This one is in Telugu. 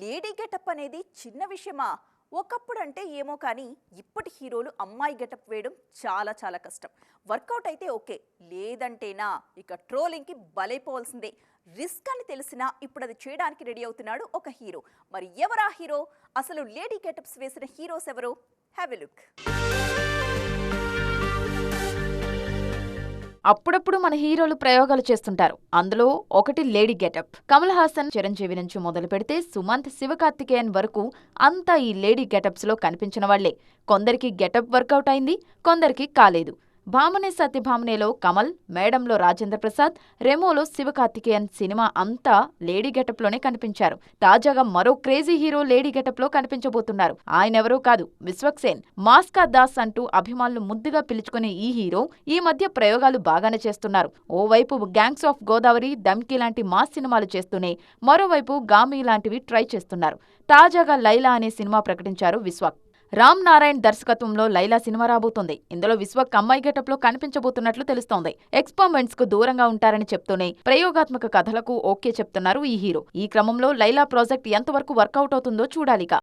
లేడీ గెటప్ అనేది చిన్న విషయమా? ఒకప్పుడంటే ఏమో కానీ ఇప్పటి హీరోలు అమ్మాయి గెటప్ వేయడం చాలా చాలా కష్టం. వర్కౌట్ అయితే ఓకే, లేదంటేనా ఇక ట్రోలింగ్కి బలైపోవాల్సిందే. రిస్క్ అని తెలిసినా ఇప్పుడు అది చేయడానికి రెడీ అవుతున్నాడు ఒక హీరో. మరి ఎవరా హీరో? అసలు లేడీ గెటప్స్ వేసిన హీరోస్ ఎవరు? Have a look. అప్పుడప్పుడు మన హీరోలు ప్రయోగాలు చేస్తుంటారు. అందులో ఒకటి లేడీ గెటప్. కమల్ హాసన్, చిరంజీవి నుంచి మొదలు పెడితే సుమంత్, శివకార్తికేయన్ వరకు అంతా ఈ లేడీ గెటప్స్ లో కనిపించిన వాళ్లే. కొందరికి గెటప్ వర్కౌట్ అయింది, కొందరికి కాలేదు. భామనే సత్యభామనేలో కమల్, మేడంలో రాజేంద్ర ప్రసాద్, రెమోలో శివకార్తికేయన్ సినిమా అంతా లేడీ గెటప్ లోనే కనిపించారు. తాజాగా మరో క్రేజీ హీరో లేడీ గెటప్ లో కనిపించబోతున్నారు. ఆయనెవరూ కాదు, విశ్వక్సేన్. మాస్కా దాస్ అంటూ అభిమానులు ముద్దుగా పిలుచుకునే ఈ హీరో ఈ మధ్య ప్రయోగాలు బాగానే చేస్తున్నారు. ఓవైపు గ్యాంగ్స్ ఆఫ్ గోదావరి, దమ్కి లాంటి మాస్ సినిమాలు చేస్తూనే మరోవైపు గామి లాంటివి ట్రై చేస్తున్నారు. తాజాగా లైలా అనే సినిమా ప్రకటించారు విశ్వక్. రామ్ నారాయణ్ దర్శకత్వంలో లైలా సినిమా రాబోతోంది. ఇందులో విశ్వక్ అమ్మాయి గెటప్ లో కనిపించబోతున్నట్లు తెలుస్తోంది. ఎక్స్పెరిమెంట్స్ కు దూరంగా ఉంటారని చెప్తూనే ప్రయోగాత్మక కథలకు ఓకే చెప్తున్నారు ఈ హీరో. ఈ క్రమంలో లైలా ప్రాజెక్ట్ ఎంతవరకు వర్కౌట్ అవుతుందో చూడాలిక.